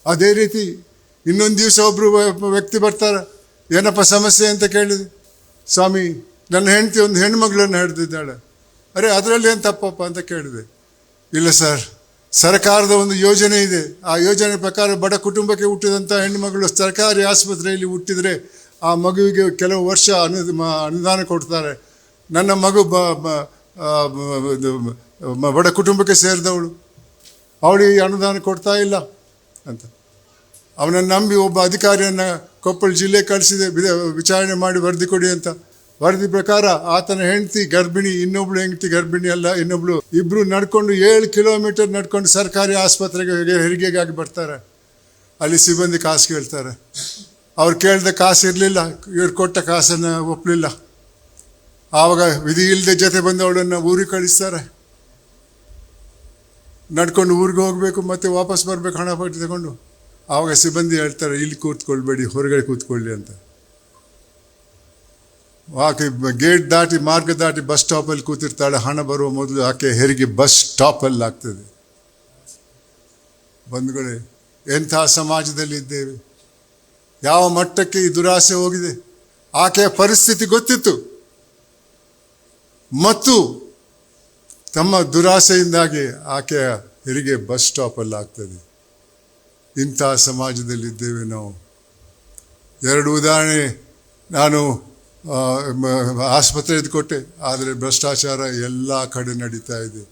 ಅದೇ ರೀತಿ ಇನ್ನೊಂದು ದಿವಸ ಒಬ್ಬರು ವ್ಯಕ್ತಿ ಬರ್ತಾರೆ, ಏನಪ್ಪ ಸಮಸ್ಯೆ ಅಂತ ಕೇಳಿದೆ. ಸ್ವಾಮಿ, ನನ್ನ ಹೆಂಡತಿ ಒಂದು ಹೆಣ್ಮಗಳನ್ನು ಹಿಡ್ದಿದ್ದಾಳೆ. ಅರೆ, ಅದರಲ್ಲಿ ಏನು ತಪ್ಪಪ್ಪ ಅಂತ ಕೇಳಿದೆ. ಇಲ್ಲ ಸರ್, ಸರ್ಕಾರದ ಒಂದು ಯೋಜನೆ ಇದೆ, ಆ ಯೋಜನೆ ಪ್ರಕಾರ ಬಡ ಕುಟುಂಬಕ್ಕೆ ಹುಟ್ಟಿದಂಥ ಹೆಣ್ಣುಮಗಳು ಸರ್ಕಾರಿ ಆಸ್ಪತ್ರೆಯಲ್ಲಿ ಹುಟ್ಟಿದರೆ ಆ ಮಗುವಿಗೆ ಕೆಲವು ವರ್ಷ ಅನುದಾನ ಕೊಡ್ತಾರೆ. ನನ್ನ ಮಗು ಬಡ ಕುಟುಂಬಕ್ಕೆ ಸೇರಿದವಳು, ಅವಳಿಗೆ ಅನುದಾನ ಕೊಡ್ತಾ ಇಲ್ಲ ಅಂತ ಅವನನ್ನು ನಂಬಿ ಒಬ್ಬ ಅಧಿಕಾರಿಯನ್ನು ಕೊಪ್ಪಳ ಜಿಲ್ಲೆ ಕಳಿಸಿದೆ, ವಿಚಾರಣೆ ಮಾಡಿ ವರದಿ ಕೊಡಿ ಅಂತ. ವರದಿ ಪ್ರಕಾರ ಆತನ ಹೆಂಡತಿ ಗರ್ಭಿಣಿ, ಇನ್ನೊಬ್ಳು ಹೆಂಡತಿ ಗರ್ಭಿಣಿ ಅಲ್ಲ, ಇನ್ನೊಬ್ಳು, ಇಬ್ಬರು ನಡ್ಕೊಂಡು 7 ಕಿಲೋಮೀಟರ್ ನಡ್ಕೊಂಡು ಸರ್ಕಾರಿ ಆಸ್ಪತ್ರೆಗೆ ಹೆರಿಗೆಗಾಗಿ ಬರ್ತಾರೆ. ಅಲ್ಲಿ ಸಿಬ್ಬಂದಿ ಕಾಸು ಕೇಳ್ತಾರೆ. ಅವ್ರು ಕೇಳಿದ ಕಾಸು ಇರಲಿಲ್ಲ, ಇವ್ರು ಕೊಟ್ಟ ಕಾಸನ್ನು ಒಪ್ಪಲಿಲ್ಲ. ಆವಾಗ ವಿಧಿ ಇಲ್ಲದೆ ಜೊತೆ ಬಂದವಳನ್ನು ಊರಿಗೆ ಕಳಿಸ್ತಾರೆ. ನಡ್ಕೊಂಡು ಊರಿಗೆ ಹೋಗಬೇಕು, ಮತ್ತೆ ವಾಪಸ್ ಬರಬೇಕು ಹಣ ಪಟ್ಟಿ ತಗೊಂಡು. ಆವಾಗ ಸಿಬ್ಬಂದಿ ಹೇಳ್ತಾರೆ, ಇಲ್ಲಿ ಕೂತ್ಕೊಳ್ಬೇಡಿ, ಹೊರಗಡೆ ಕೂತ್ಕೊಳ್ಳಿ ಅಂತ. ಆಕೆ ಗೇಟ್ ದಾಟಿ, ಮಾರ್ಗ ದಾಟಿ ಬಸ್ ಸ್ಟಾಪಲ್ಲಿ ಕೂತಿರ್ತಾಳೆ. ಹಣ ಬರುವ ಮೊದಲು ಆಕೆ ಹೆರಿಗೆ ಬಸ್ ಸ್ಟಾಪಲ್ಲಿ ಆಗ್ತದೆ. ಬಂಧುಗಳೇ, ಎಂಥ ಸಮಾಜದಲ್ಲಿ ಇದ್ದೇವೆ, ಯಾವ ಮಟ್ಟಕ್ಕೆ ಈ ದುರಾಸೆ ಹೋಗಿದೆ. ಆಕೆಯ ಪರಿಸ್ಥಿತಿ ಗೊತ್ತಿತ್ತು ಮತ್ತು ತಮ್ಮ ದುರಾಸೆಯಿಂದಾಗಿ ಆಕೆಯ ಹೆರಿಗೆ ಬಸ್ ಸ್ಟಾಪಲ್ಲಿ ಆಗ್ತದೆ. ಇಂಥ ಸಮಾಜದಲ್ಲಿದ್ದೇವೆ ನಾವು. 2 ಉದಾಹರಣೆ ನಾನು ಆಸ್ಪತ್ರೆದು ಕೊಟ್ಟೆ, ಆದರೆ ಭ್ರಷ್ಟಾಚಾರ ಎಲ್ಲ ಕಡೆ ನಡೀತಾ ಇದೆ.